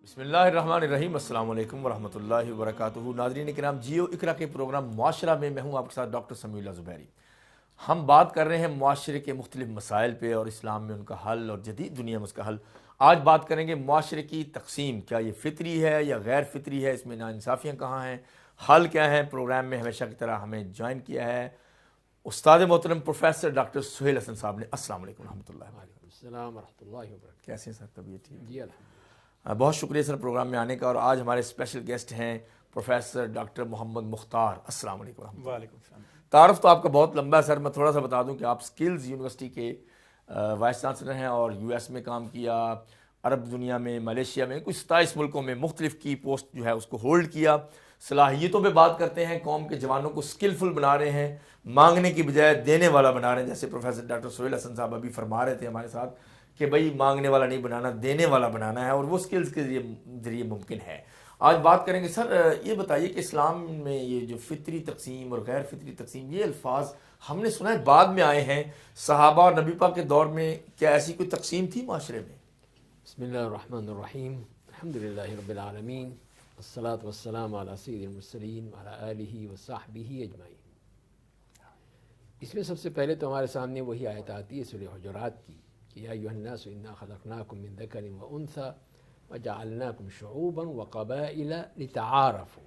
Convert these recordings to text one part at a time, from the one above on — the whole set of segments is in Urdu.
بسم اللہ الرحمن الرحیم۔ السلام علیکم ورحمۃ اللہ وبرکاتہ۔ ناظرین کرام، جیو اقرا کے پروگرام معاشرہ میں ہوں آپ کے ساتھ ڈاکٹر سمیع اللہ زبیری۔ ہم بات کر رہے ہیں معاشرے کے مختلف مسائل پہ اور اسلام میں ان کا حل اور جدید دنیا میں اس کا حل۔ آج بات کریں گے معاشرے کی تقسیم، کیا یہ فطری ہے یا غیر فطری ہے، اس میں ناانصافیاں کہاں ہیں، حل کیا ہے۔ پروگرام میں ہمیشہ کی طرح ہمیں جوائن کیا ہے استاد محترم پروفیسر ڈاکٹر سہیل حسن صاحب نے۔ السلام علیکم ورحمۃ اللہ۔ وعلیکم السلام ورحمۃ اللہ وبرکاتہ۔ کیسے ہیں سر؟ طبیعت ٹھیک؟ جی الحمد بہت شکریہ سر پروگرام میں آنے کا۔ اور آج ہمارے اسپیشل گیسٹ ہیں پروفیسر ڈاکٹر محمد مختار۔ السلام علیکم ورحمۃ اللہ۔ وعلیکم السلام۔ تعارف تو آپ کا بہت لمبا ہے سر، میں تھوڑا سا بتا دوں کہ آپ سکلز یونیورسٹی کے وائس چانسلر ہیں اور یو ایس میں کام کیا، عرب دنیا میں، ملیشیا میں، کچھ 27 ملکوں میں مختلف کی پوسٹ جو ہے اس کو ہولڈ کیا۔ صلاحیتوں پہ بات کرتے ہیں، قوم کے جوانوں کو سکلفل بنا رہے ہیں، مانگنے کی بجائے دینے والا بنا رہے ہیں، جیسے پروفیسر ڈاکٹر سہیل حسن صاحب ابھی فرما رہے تھے ہمارے ساتھ کہ بھئی مانگنے والا نہیں بنانا، دینے والا بنانا ہے، اور وہ سکلز کے ذریعے ممکن ہے۔ آج بات کریں گے سر، یہ بتائیے کہ اسلام میں یہ جو فطری تقسیم اور غیر فطری تقسیم، یہ الفاظ ہم نے سنا ہے بعد میں آئے ہیں، صحابہ اور نبی پاک کے دور میں کیا ایسی کوئی تقسیم تھی معاشرے میں؟ بسم اللہ الرحمن الرحیم، الحمدللہ رب العالمین، والصلاة والسلام علی سید المرسلین وعلی آلہ وصحبہ اجمعین۔ اس میں سب سے پہلے تو ہمارے سامنے وہی آیت آتی ہے سورہ حجرات کی کہ یا ایھا الناس انا خلقناکم من ذکر وانثی وجعلناکم شعوبا وقبائل لتعارفوا،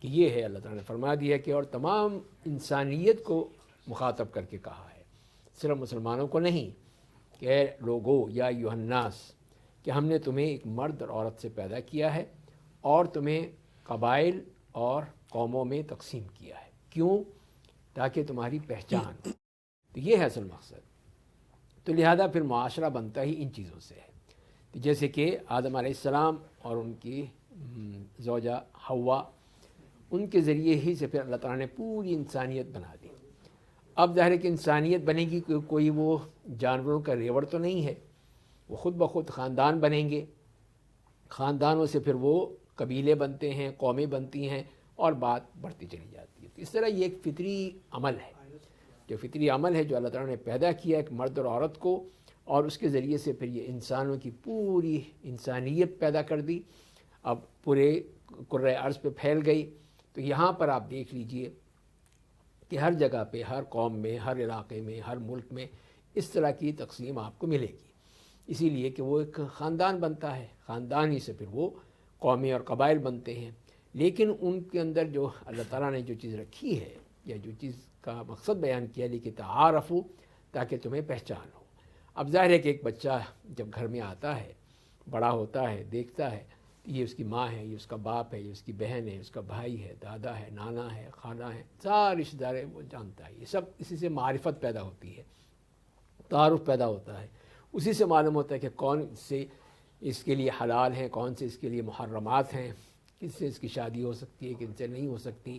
کہ یہ ہے اللہ تعالیٰ نے فرما دیا کہ اور تمام انسانیت کو مخاطب کر کے کہا ہے، صرف مسلمانوں کو نہیں، کہ اے لوگو یا ایھا الناس، کہ ہم نے تمہیں ایک مرد اور عورت سے پیدا کیا ہے اور تمہیں قبائل اور قوموں میں تقسیم کیا ہے۔ کیوں؟ تاکہ تمہاری پہچان ہو۔ تو یہ ہے اصل مقصد۔ تو لہذا پھر معاشرہ بنتا ہی ان چیزوں سے ہے، جیسے کہ آدم علیہ السلام اور ان کی زوجہ حوا، ان کے ذریعے ہی سے پھر اللہ تعالیٰ نے پوری انسانیت بنا دی۔ اب ظاہر ہے کہ انسانیت بنے گی، کوئی وہ جانوروں کا ریوڑ تو نہیں ہے، وہ خود بخود خاندان بنیں گے، خاندانوں سے پھر وہ قبیلے بنتے ہیں، قومیں بنتی ہیں، اور بات بڑھتی چلی جاتی ہے۔ اس طرح یہ ایک فطری عمل ہے، جو فطری عمل ہے جو اللہ تعالیٰ نے پیدا کیا ایک مرد اور عورت کو، اور اس کے ذریعے سے پھر یہ انسانوں کی پوری انسانیت پیدا کر دی، اب پورے کرۂ ارض پہ پھیل گئی۔ تو یہاں پر آپ دیکھ لیجئے کہ ہر جگہ پہ، ہر قوم میں، ہر علاقے میں، ہر ملک میں اس طرح کی تقسیم آپ کو ملے گی، اسی لیے کہ وہ ایک خاندان بنتا ہے، خاندان ہی سے پھر وہ قومیں اور قبائل بنتے ہیں۔ لیکن ان کے اندر جو اللہ تعالیٰ نے جو چیز رکھی ہے، یا جو چیز کا مقصد بیان کیا کہ تعارفوا، تاکہ تمہیں پہچان ہو۔ اب ظاہر ہے کہ ایک بچہ جب گھر میں آتا ہے، بڑا ہوتا ہے، دیکھتا ہے یہ اس کی ماں ہے، یہ اس کا باپ ہے، یہ اس کی بہن ہے، اس کا بھائی ہے، دادا ہے، نانا ہے، خالہ ہے، سارے رشتہ دار وہ جانتا ہے۔ یہ سب اسی سے معرفت پیدا ہوتی ہے، تعارف پیدا ہوتا ہے، اسی سے معلوم ہوتا ہے کہ کون سے اس کے لیے حلال ہیں، کون سے اس کے لیے محرمات ہیں، کس سے اس کی شادی ہو سکتی ہے، کن سے نہیں ہو سکتی۔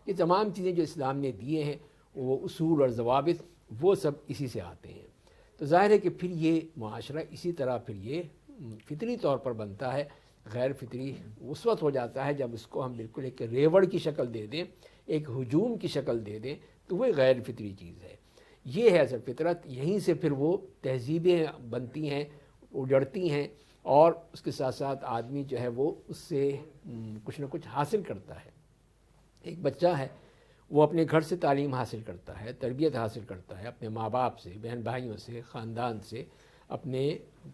یہ تمام چیزیں جو اسلام نے دیے ہیں، وہ اصول اور ضوابط، وہ سب اسی سے آتے ہیں۔ تو ظاہر ہے کہ پھر یہ معاشرہ اسی طرح پھر یہ فطری طور پر بنتا ہے۔ غیر فطری اس وقت ہو جاتا ہے جب اس کو ہم بالکل ایک ریوڑ کی شکل دے دیں، ایک ہجوم کی شکل دے دیں، تو وہ غیر فطری چیز ہے۔ یہ ہے اصل فطرت، یہیں سے پھر وہ تہذیبیں بنتی ہیں، اجڑتی ہیں، اور اس کے ساتھ ساتھ آدمی جو ہے وہ اس سے کچھ نہ کچھ حاصل کرتا ہے۔ ایک بچہ ہے، وہ اپنے گھر سے تعلیم حاصل کرتا ہے، تربیت حاصل کرتا ہے، اپنے ماں باپ سے، بہن بھائیوں سے، خاندان سے، اپنے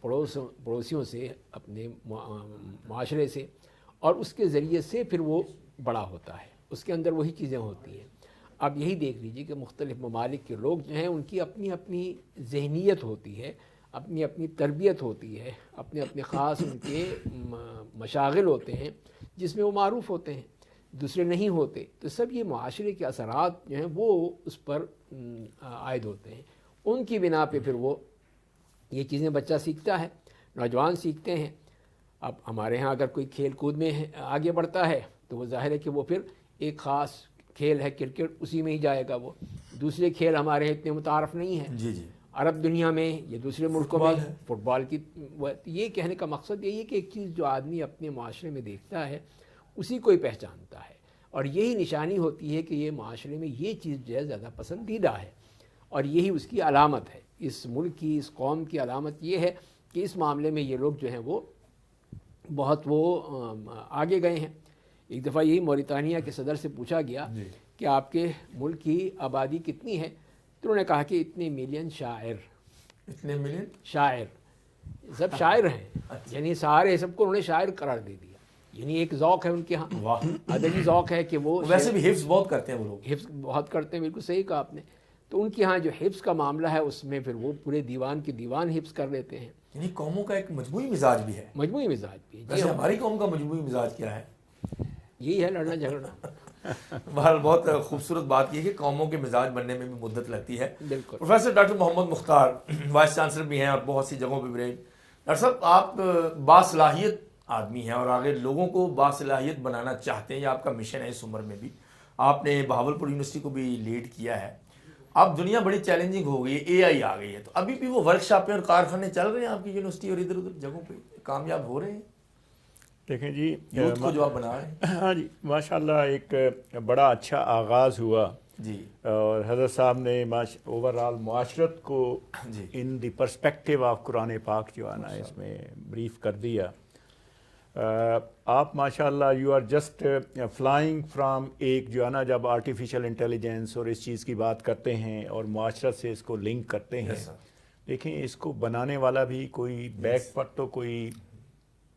پڑوسیوں سے، اپنے معاشرے سے، اور اس کے ذریعے سے پھر وہ بڑا ہوتا ہے، اس کے اندر وہی چیزیں ہوتی ہیں۔ اب یہی دیکھ لیجیے کہ مختلف ممالک کے لوگ جو ہیں ان کی اپنی اپنی ذہنیت ہوتی ہے، اپنی اپنی تربیت ہوتی ہے، اپنے اپنے خاص ان کے مشاغل ہوتے ہیں جس میں وہ معروف ہوتے ہیں، دوسرے نہیں ہوتے۔ تو سب یہ معاشرے کے اثرات جو ہیں وہ اس پر عائد ہوتے ہیں، ان کی بنا پہ پھر وہ یہ چیزیں بچہ سیکھتا ہے، نوجوان سیکھتے ہیں۔ اب ہمارے ہاں اگر کوئی کھیل کود میں آگے بڑھتا ہے تو وہ ظاہر ہے کہ وہ پھر ایک خاص کھیل ہے کرکٹ، اسی میں ہی جائے گا۔ وہ دوسرے کھیل ہمارے یہاں اتنے متعارف نہیں ہیں، جی جی، عرب دنیا میں یا دوسرے ملکوں میں فٹ بال کی۔ یہ کہنے کا مقصد یہی ہے کہ ایک چیز جو آدمی اپنے معاشرے میں دیکھتا ہے اسی کو ہی پہچانتا ہے، اور یہی نشانی ہوتی ہے کہ یہ معاشرے میں یہ چیز جو ہے زیادہ پسندیدہ ہے، اور یہی اس کی علامت ہے، اس ملک کی، اس قوم کی علامت یہ ہے کہ اس معاملے میں یہ لوگ جو ہیں وہ بہت وہ آگے گئے ہیں. ایک دفعہ یہی موریتانیہ کے صدر سے پوچھا گیا کہ آپ کے ملک کی آبادی کتنی ہے، تو انہوں نے کہا کہ اتنے ملین شاعر. اتنے ملین شاعر، سب شاعر ہیں، یعنی سارے سب کو انہوں نے شاعر قرار دے دیا. یعنی ایک ذوق ہے ان کے ہاں، ادبی ذوق ہے کہ وہ ویسے بھی حفظ بہت کرتے ہیں وہ لوگ. حفظ بہت کرتے ہیں، بالکل صحیح کہا آپ نے. تو ان کے ہاں جو حفظ کا معاملہ ہے اس میں پھر وہ پورے دیوان کے دیوان حفظ کر لیتے ہیں. یعنی قوموں کا ایک مجموعی مزاج بھی ہے. مجموعی مزاج بھی. ویسے ہماری قوم کا مجموعی مزاج کیا ہے؟ یہی ہے لڑنا جھگڑنا. بہرحال بہت خوبصورت بات یہ ہے کہ قوموں کے مزاج بننے میں بھی مدت لگتی ہے. بالکل. پروفیسر ڈاکٹر محمد مختار وائس چانسلر بھی ہیں اور بہت سی جگہوں پہ بھی رہے. ڈاکٹر صاحب آپ باصلاحیت آدمی ہیں اور آگے لوگوں کو باصلاحیت بنانا چاہتے ہیں، یہ آپ کا مشن ہے. اس عمر میں بھی آپ نے بہاولپور یونیورسٹی کو بھی لیڈ کیا ہے. اب دنیا بڑی چیلنجنگ ہو گئی ہے، اے آئی آ گئی ہے، تو ابھی بھی وہ ورک شاپیں اور کارخانے چل رہے ہیں آپ کی یونیورسٹی اور ادھر ادھر جگہوں پہ کامیاب ہو رہے ہیں؟ دیکھیں جی، یوتھ کو جو آپ بنا رہے ہیں. ہاں جی، ماشاءاللہ ایک بڑا اچھا آغاز ہوا جی. اور حضرت صاحب نے اوور آل معاشرت کو جی. ان دی پرسپیکٹیو آف قرآن پاک جو ہے نا اس میں بریف کر دیا. آپ ماشاءاللہ you are just flying from ایک جو ہے نا، جب آرٹیفیشل انٹیلیجنس اور اس چیز کی بات کرتے ہیں اور معاشرت سے اس کو لنک کرتے ہیں. دیکھیں اس کو بنانے والا بھی کوئی بیک پر تو کوئی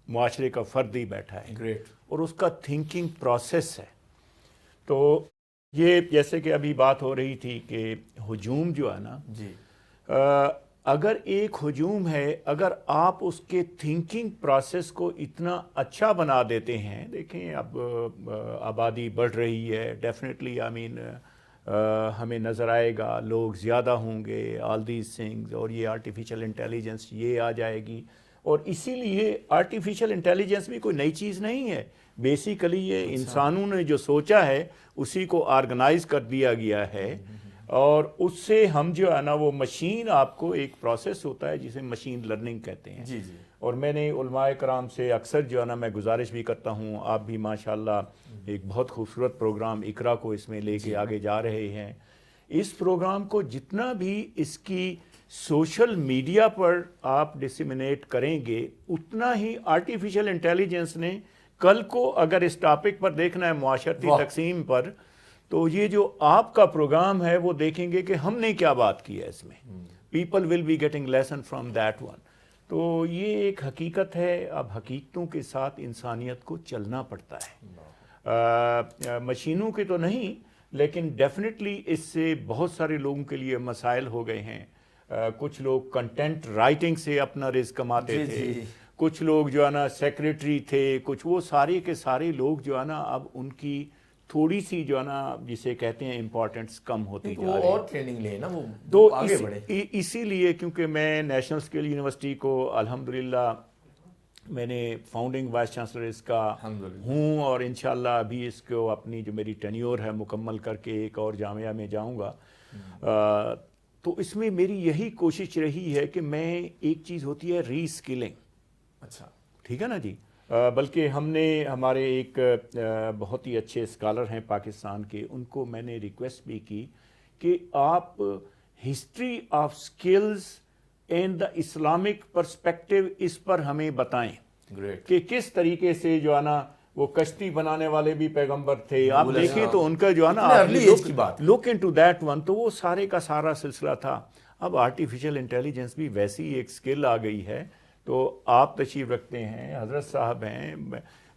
معاشرے کا فرد ہی بیٹھا ہے. گریٹ. اور اس کا تھنکنگ پروسیس ہے. تو یہ جیسے کہ ابھی بات ہو رہی تھی کہ ہجوم جو ہے نا، جی. اگر ایک ہجوم ہے، اگر آپ اس کے تھنکنگ پروسیس کو اتنا اچھا بنا دیتے ہیں. دیکھیں اب آبادی بڑھ رہی ہے، ڈیفینیٹلی ہمیں نظر آئے گا لوگ زیادہ ہوں گے، آل دیز تھنگز، اور یہ آرٹیفیشل انٹیلیجنس یہ آ جائے گی. اور اسی لیے آرٹیفیشل انٹیلیجنس بھی کوئی نئی چیز نہیں ہے. بیسیکلی یہ انسانوں نے جو سوچا ہے اسی کو آرگنائز کر دیا گیا ہے، اور اس سے ہم جو ہے نا وہ مشین، آپ کو ایک پروسیس ہوتا ہے جسے مشین لرننگ کہتے ہیں. جی جی. اور میں نے علماء کرام سے اکثر جو ہے نا میں گزارش بھی کرتا ہوں، آپ بھی ماشاءاللہ ایک بہت خوبصورت پروگرام اقرا کو اس میں لے کے آگے جا رہے ہیں. اس پروگرام کو جتنا بھی اس کی سوشل میڈیا پر آپ ڈسیمنیٹ کریں گے، اتنا ہی آرٹیفیشل انٹیلیجنس نے کل کو اگر اس ٹاپک پر دیکھنا ہے معاشرتی تقسیم پر، تو یہ جو آپ کا پروگرام ہے وہ دیکھیں گے کہ ہم نے کیا بات کی ہے اس میں. People will be getting lesson from that one. تو یہ ایک حقیقت ہے. اب حقیقتوں کے ساتھ انسانیت کو چلنا پڑتا ہے، مشینوں کے تو نہیں، لیکن ڈیفینیٹلی اس سے بہت سارے لوگوں کے لیے مسائل ہو گئے ہیں. کچھ لوگ کنٹینٹ رائٹنگ سے اپنا رزق کماتے تھے، کچھ لوگ جو ہے نا سیکریٹری تھے، کچھ وہ سارے کے سارے لوگ جو ہے نا اب ان کی تھوڑی سی جو ہے نا جسے کہتے ہیں امپورٹنس کم ہوتی جا رہی ہے. اور ٹریننگ لے نا وہ تو آگے بڑھے. اسی لیے کیونکہ میں نیشنل اسکل یونیورسٹی کو الحمدللہ میں نے فاؤنڈنگ وائس چانسلر اس کا ہوں، اور انشاءاللہ ابھی اس کو اپنی جو میری ٹینیور ہے مکمل کر کے ایک اور جامعہ میں جاؤں گا. تو اس میں میری یہی کوشش رہی ہے کہ میں ایک چیز ہوتی ہے ری اسکلنگ. اچھا ٹھیک ہے نا جی. بلکہ ہم نے ہمارے ایک بہت ہی اچھے اسکالر ہیں پاکستان کے، ان کو میں نے ریکویسٹ بھی کی کہ آپ history of skills and the Islamic perspective اس پر ہمیں بتائیں کہ کس طریقے سے جو ہے نا وہ کشتی بنانے والے بھی پیغمبر تھے. آپ دیکھیں تو ان کا جو ہے نا لک انٹو دیٹ ون، تو وہ سارے کا سارا سلسلہ تھا. اب آرٹیفیشل انٹیلیجنس بھی ویسی ایک سکل آ گئی ہے. تو آپ تشریف رکھتے ہیں، حضرت صاحب ہیں،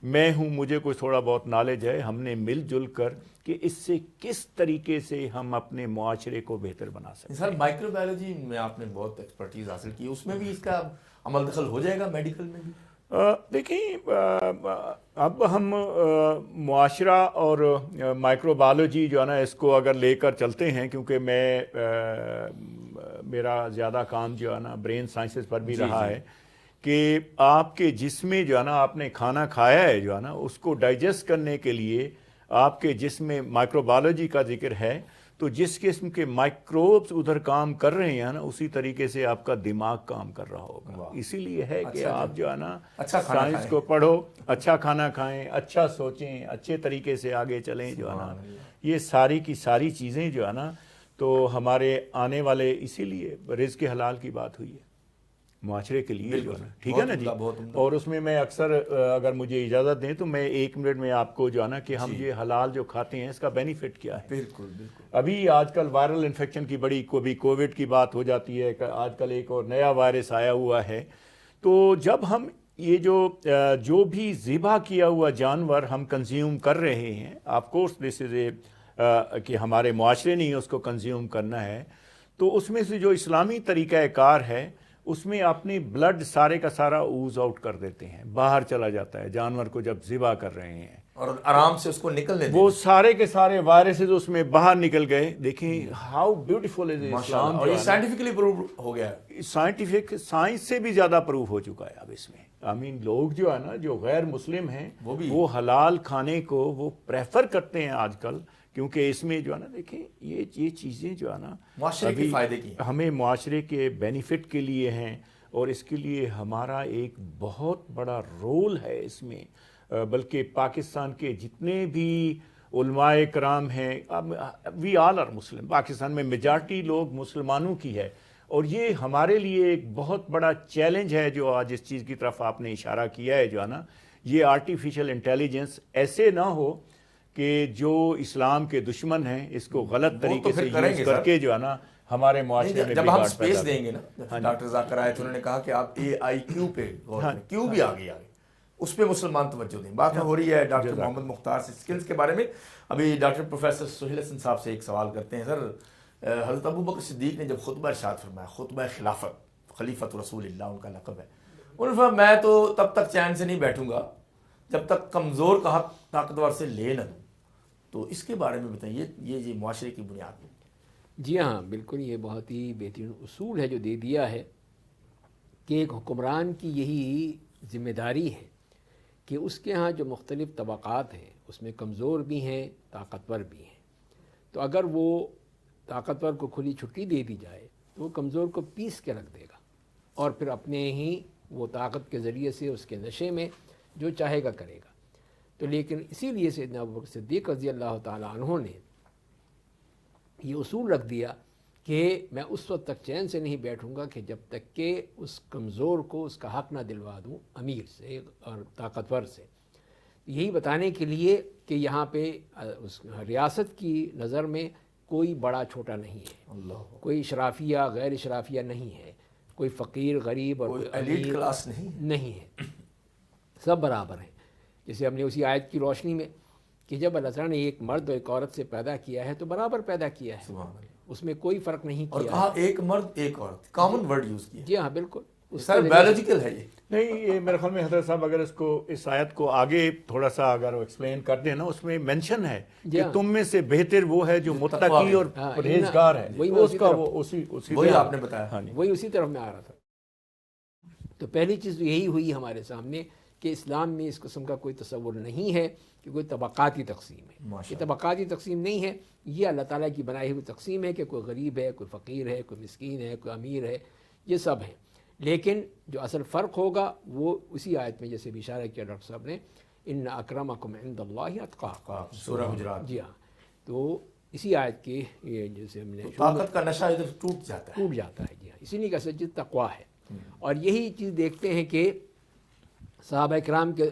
میں ہوں، مجھے کوئی تھوڑا بہت نالج ہے. ہم نے مل جل کر کہ اس سے کس طریقے سے ہم اپنے معاشرے کو بہتر بنا سکتے ہیں. سر مائکرو بایولوجی میں آپ نے بہت ایکسپرٹیز حاصل کی، اس میں بھی اس کا عمل دخل ہو جائے گا میڈیکل میں بھی؟ دیکھیں اب ہم معاشرہ اور مائکرو بایولوجی جو ہے نا اس کو اگر لے کر چلتے ہیں، کیونکہ میرا زیادہ کام جو ہے نا برین سائنسز پر بھی رہا ہے کہ آپ کے جسم میں جو ہے نا آپ نے کھانا کھایا ہے جو ہے نا اس کو ڈائجسٹ کرنے کے لیے آپ کے جسم میں مائکرو بایولوجی کا ذکر ہے. تو جس قسم کے مائکروبس ادھر کام کر رہے ہیں نا اسی طریقے سے آپ کا دماغ کام کر رہا ہوگا. اسی لیے ہے کہ آپ جو ہے نا سائنس کو پڑھو، اچھا کھانا کھائیں، اچھا سوچیں، اچھے طریقے سے آگے چلیں جو ہے نا. یہ ساری کی ساری چیزیں جو ہے نا تو ہمارے آنے والے، اسی لیے رزق حلال کی بات ہوئی ہے. معاشرے کے لیے جو ہے نا، ٹھیک ہے نا جی. بہت عمدہ. اور اس میں میں اکثر اگر مجھے اجازت دیں تو میں 1 منٹ میں آپ کو جو ہے نا کہ ہم یہ حلال جو کھاتے ہیں اس کا بینیفٹ کیا ہے. بالکل بالکل. ابھی آج کل وائرل انفیکشن کی بڑی کبھی کووڈ کی بات ہو جاتی ہے، آج کل ایک اور نیا وائرس آیا ہوا ہے. تو جب ہم یہ جو بھی ذبح کیا ہوا جانور ہم کنزیوم کر رہے ہیں، آف کورس دس از اے کہ ہمارے معاشرے نے اس کو کنزیوم کرنا ہے، تو اس میں سے جو اسلامی طریقہ کار ہے اس میں اپنی بلڈ سارے کا سارا اوز آؤٹ کر دیتے ہیں، باہر چلا جاتا ہے جانور کو جب ذبح کر رہے ہیں، اور آرام سے اس کو نکلنے دیں. وہ سارے کے سارے وائرسز اس میں باہر نکل گئے. دیکھیں ہاؤ بیوٹیفل از اسلام. اور یہ سائنٹیفکلی پروو ہو گیا ہے. سائنٹیفک سائنس سے بھی زیادہ پروف ہو چکا ہے اب اس میں. لوگ جو ہے نا جو غیر مسلم ہیں وہ حلال کھانے کو وہ پریفر کرتے ہیں آج کل، کیونکہ اس میں جو ہے نا دیکھیں یہ چیزیں جو ہے نا معاشرے کے فائدے کی ہمیں معاشرے کے بینیفٹ کے لیے ہیں، اور اس کے لیے ہمارا ایک بہت بڑا رول ہے اس میں. بلکہ پاکستان کے جتنے بھی علماء کرام ہیں، وی آل آر مسلم، پاکستان میں میجارٹی لوگ مسلمانوں کی ہے، اور یہ ہمارے لیے ایک بہت بڑا چیلنج ہے جو آج اس چیز کی طرف آپ نے اشارہ کیا ہے جو ہے نا، یہ آرٹیفیشل انٹیلیجنس ایسے نہ ہو کہ جو اسلام کے دشمن ہیں اس کو غلط طریقے سے یوز کر کے جو ہے نا ہمارے معاشرے میں جب ہم سپیس دیں گے نا. ڈاکٹر ذاکر آئے تھے، انہوں نے کہا کہ آپ AIQ پہ غور کریں، کیوں بھی آگے اس پہ مسلمان توجہ دیں. بات ہو رہی ہے ڈاکٹر محمد مختار سے سکلز کے بارے میں. ابھی ڈاکٹر پروفیسر سہیل حسن صاحب سے ایک سوال کرتے ہیں. سر، حضرت ابوبکر صدیق نے جب خطبہ ارشاد فرمایا، خطبہ خلافت، خلیفۃ رسول اللہ ان کا لقب ہے، انہوں نے فرمایا میں تو تب تک چین سے نہیں بیٹھوں گا جب تک کمزور کا حق طاقتور سے لے نہ دوں. تو اس کے بارے میں بتائیے، یہ معاشرے کی بنیاد میں. جی ہاں بالکل، یہ بہت ہی بہترین اصول ہے جو دے دیا ہے کہ ایک حکمران کی یہی ذمہ داری ہے کہ اس کے ہاں جو مختلف طبقات ہیں اس میں کمزور بھی ہیں، طاقتور بھی ہیں. تو اگر وہ طاقتور کو کھلی چھٹی دے دی جائے تو وہ کمزور کو پیس کے رکھ دے گا، اور پھر اپنے ہی وہ طاقت کے ذریعے سے اس کے نشے میں جو چاہے گا کرے گا. تو لیکن اسی لیے سیدنا ابوبکر صدیق رضی اللہ تعالیٰ عنہ نے یہ اصول رکھ دیا کہ میں اس وقت تک چین سے نہیں بیٹھوں گا کہ جب تک کہ اس کمزور کو اس کا حق نہ دلوا دوں امیر سے اور طاقتور سے. یہی بتانے کے لیے کہ یہاں پہ اس ریاست کی نظر میں کوئی بڑا چھوٹا نہیں ہے، کوئی اشرافیہ غیر اشرافیہ نہیں ہے، کوئی فقیر غریب اور کوئی ایلیٹ کلاس نہیں ہے، سب برابر ہیں. جیسے ہم نے اسی آیت کی روشنی میں کہ جب اللہ تعالیٰ نے ایک مرد اور ایک عورت سے پیدا کیا ہے تو برابر پیدا کیا ہے، اس میں کوئی فرق نہیں کیا. اور کہا ایک مرد ایک عورت، کامن ورڈ یوز کیا. جی ہاں بالکل، سر بایولوجیکل ہے یہ نہیں. یہ میرے خیال میں حضرت صاحب اگر اس آیت کو آگے تھوڑا سا اگر ایکسپلین کر دیں نا، اس میں مینشن ہے کہ تم میں سے بہتر وہ ہے جو متقی اور پرہیزگار ہے. وہی آپ نے بتایا، وہی اسی طرف میں آ رہا تھا. تو پہلی چیز یہی ہوئی ہمارے سامنے کہ اسلام میں اس قسم کا کوئی تصور نہیں ہے کہ کوئی طبقاتی تقسیم ہے. یہ طبقاتی تقسیم نہیں ہے، یہ اللہ تعالیٰ کی بنائی ہوئی تقسیم ہے کہ کوئی غریب ہے، کوئی فقیر ہے، کوئی مسکین ہے، کوئی امیر ہے، یہ سب ہیں. لیکن جو اصل فرق ہوگا وہ اسی آیت میں جیسے بھی اشارہ کیا ڈاکٹر صاحب نے، ان اکرمکم عند اللہ اتقاکم، سورہ حجرات. جی ہاں، تو اسی آیت کے یہ جیسے ہم نے طاقت کا نشہ ادھر ٹوٹ جاتا ہے. جی ہاں، اسی لیے کا سچ تقویٰ ہے. اور یہی چیز دیکھتے ہیں کہ صحابہ کرام کے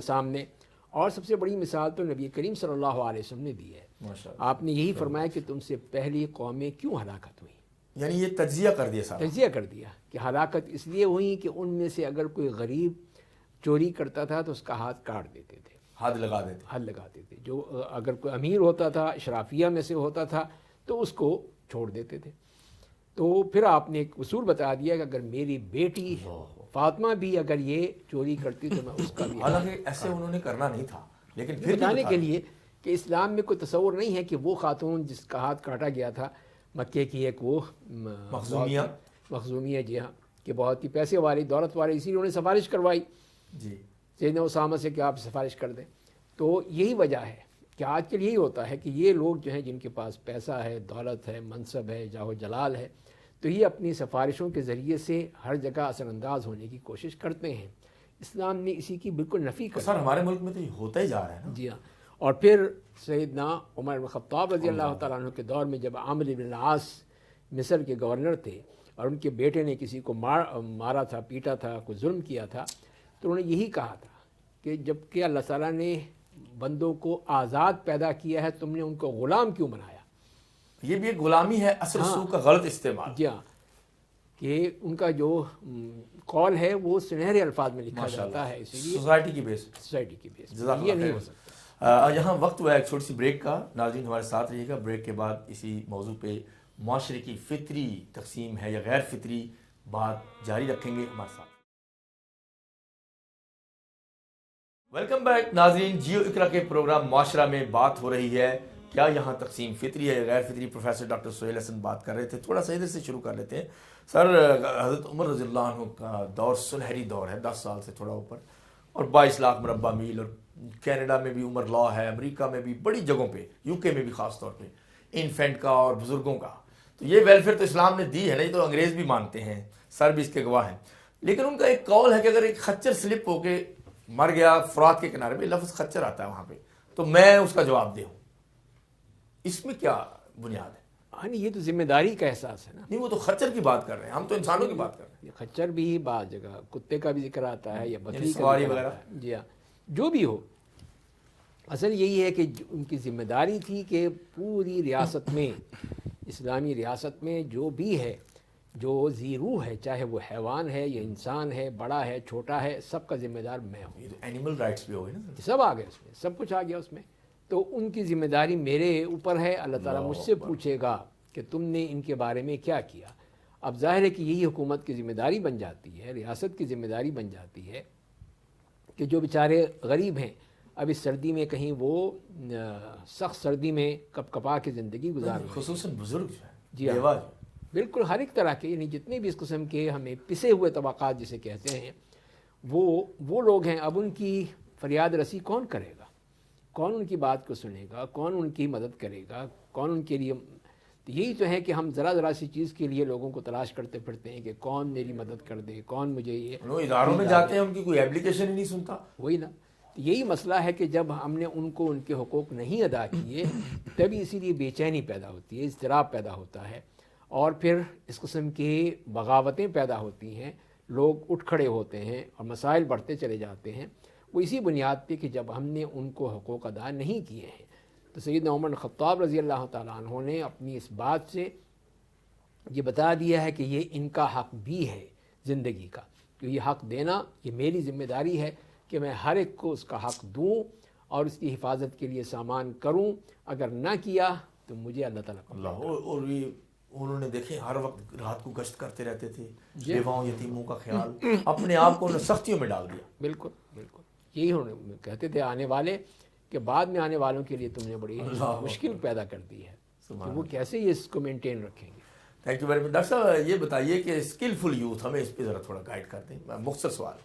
سامنے، اور سب سے بڑی مثال تو نبی کریم صلی اللہ علیہ وسلم نے دی ہے. آپ نے یہی فرمایا کہ تم سے پہلی قومیں کیوں ہلاکت ہوئی، یعنی یہ تجزیہ کر دیا صاحب، تجزیہ کر دیا کہ ہلاکت اس لیے ہوئی کہ ان میں سے اگر کوئی غریب چوری کرتا تھا تو اس کا ہاتھ کاٹ دیتے تھے، حد لگاتے تھے. جو اگر کوئی امیر ہوتا تھا، اشرافیہ میں سے ہوتا تھا، تو اس کو چھوڑ دیتے تھے. تو پھر آپ نے ایک اصول بتا دیا کہ اگر میری بیٹی فاطمہ بھی اگر یہ چوری کرتی تو میں اس کا بھی، حالانکہ ایسے انہوں نے کرنا نہیں تھا، لیکن پھر بتانے کے لیے کہ اسلام میں کوئی تصور نہیں ہے کہ وہ خاتون جس کا ہاتھ کاٹا گیا تھا مکے کی ایک وہ مخزومیہ، جی ہاں، کہ بہت ہی پیسے والی دولت والی، اسی لیے انہوں نے سفارش کروائی جی سیدنا اسامہ سے کہ آپ سفارش کر دیں. تو یہی وجہ ہے کہ آج کل یہی ہوتا ہے کہ یہ لوگ جو ہیں جن کے پاس پیسہ ہے، دولت ہے، منصب ہے، جاہ و جلال ہے، تو یہ اپنی سفارشوں کے ذریعے سے ہر جگہ اثر انداز ہونے کی کوشش کرتے ہیں. اسلام نے اسی کی بالکل نفی کر. سر ہمارے ملک میں تو یہ ہوتا ہی جا رہا ہے نا. جی ہاں. اور پھر سیدنا عمر بن خطاب رضی اللہ تعالیٰ عنہ کے دور میں جب عامر بن العاص مصر کے گورنر تھے اور ان کے بیٹے نے کسی کو مارا تھا، پیٹا تھا، کوئی ظلم کیا تھا، تو انہوں نے یہی کہا تھا کہ جب کہ اللہ تعالیٰ نے بندوں کو آزاد پیدا کیا ہے، تم نے ان کو غلام کیوں بنایا؟ یہ بھی ایک غلامی ہے، اثر سوء کا غلط استعمال. جی ہاں، کہ ان کا جو قول ہے وہ سنہرے الفاظ میں لکھا جاتا ہے، اسی لیے سوسائٹی کی بیس. سوسائٹی کی بیس جزاک یہ اللہ نہیں خیر. ہو سکتا. یہاں وقت ہوا ہے ایک چھوٹی سی بریک کا. ناظرین ہمارے ساتھ رہیے گا. بریک کے بعد اسی موضوع پہ معاشرے کی فطری تقسیم ہے یا غیر فطری بات جاری رکھیں گے. ہمارے ساتھ ویلکم بیک ناظرین. جیو اقرا کے پروگرام معاشرہ میں بات ہو رہی ہے کیا یہاں تقسیم فطری ہے یا غیر فطری. پروفیسر ڈاکٹر سہیل حسن بات کر رہے تھے. تھوڑا سا ادھر سے شروع کر لیتے ہیں. سر, حضرت عمر رضی اللہ عنہ کا دور سنہری دور ہے, 10 سال سے تھوڑا اوپر, اور 22 لاکھ مربع میل, اور کینیڈا میں بھی عمر لا ہے, امریکہ میں بھی بڑی جگہوں پہ, یو کے میں بھی خاص طور پہ انفینٹ کا اور بزرگوں کا. تو یہ ویلفیئر تو اسلام نے دی ہے نا, یہ تو انگریز بھی مانتے ہیں, سر بھی اس کے گواہ ہیں. لیکن ان کا ایک قول ہے کہ اگر ایک خچر سلپ ہو کے مر گیا فرات کے کنارے پہ, لفظ خچر آتا ہے وہاں پہ, تو میں اس کا جواب دے ہوں. اس میں کیا بنیاد ہے؟ ہاں یہ تو ذمہ داری کا احساس ہے نا. نہیں, وہ تو خچر کی بات کر رہے ہیں, ہم تو انسانوں کی بات کر رہے ہیں. خچر بھی بعض جگہ کتے کا بھی ذکر آتا ہے یا بکری کا سواری ذکر وغیرہ. آتا ہے. جی ہاں, جو بھی ہو, اصل یہی ہے کہ ان کی ذمہ داری تھی کہ پوری ریاست میں, اسلامی ریاست میں جو بھی ہے, جو ذی روح ہے, چاہے وہ حیوان ہے یا انسان ہے, بڑا ہے چھوٹا ہے, سب کا ذمہ دار میں ہوں. اینیمل رائٹس بھی ہو گئے نا, سب آ گئے اس میں, سب کچھ آ گیا اس میں. تو ان کی ذمہ داری میرے اوپر ہے. اللہ تعالیٰ مجھ سے پوچھے گا کہ تم نے ان کے بارے میں کیا کیا. اب ظاہر ہے کہ یہی حکومت کی ذمہ داری بن جاتی ہے, ریاست کی ذمہ داری بن جاتی ہے کہ جو بیچارے غریب ہیں, اب اس سردی میں کہیں وہ سخت سردی میں کپ کپا کے زندگی گزار رہے ہیں, خصوصاً بزرگ جو ہیں, جی ہاں, بالکل ہر ایک طرح کے, یعنی جتنے بھی اس قسم کے ہمیں پسے ہوئے طبقات جسے کہتے ہیں, وہ لوگ ہیں. اب ان کی فریاد رسی کون کرے گا, کون ان کی بات کو سنے گا, کون ان کی مدد کرے گا, کون ان کے لیے. تو یہی تو ہے کہ ہم ذرا سی چیز کے لیے لوگوں کو تلاش کرتے پھرتے ہیں کہ کون میری مدد کر دے, کون مجھے یہ. اداروں میں جاتے ہیں, ان کی کوئی ایپلیکیشن ہی نہیں سنتا. وہی نا, تو یہی مسئلہ ہے کہ جب ہم نے ان کو ان کے حقوق نہیں ادا کیے, تبھی اسی لیے بے چینی پیدا ہوتی ہے, اضطراب پیدا ہوتا ہے, اور پھر اس قسم کی بغاوتیں پیدا ہوتی ہیں, لوگ اٹھ کھڑے ہوتے ہیں اور مسائل بڑھتے چلے جاتے ہیں. وہ اسی بنیاد پہ کہ جب ہم نے ان کو حقوق ادا نہیں کیے ہیں. تو سیدنا عمر بن خطاب رضی اللہ تعالیٰ عنہ نے اپنی اس بات سے یہ بتا دیا ہے کہ یہ ان کا حق بھی ہے زندگی کا, کہ یہ حق دینا یہ میری ذمہ داری ہے کہ میں ہر ایک کو اس کا حق دوں اور اس کی حفاظت کے لیے سامان کروں. اگر نہ کیا تو مجھے اللہ تعالیٰ کو اللہ. اور یہ انہوں نے دیکھیں ہر وقت رات کو گشت کرتے رہتے تھے, بیواؤں یتیموں کا خیال, اپنے آپ کو سختیوں میں ڈال دیا. بالکل بالکل, یہی انہوں کہتے تھے آنے والے کہ بعد میں آنے والوں کے لیے تم نے بڑی مشکل پیدا کر دی ہے کہ وہ کیسے اس کو مینٹین رکھیں گے. Thank you very much. Doctor صاحب یہ بتائیے کہ اسکلفل یوتھ, ہمیں اس پہ ذرا تھوڑا گائیڈ کر دیں. مختصر سوال,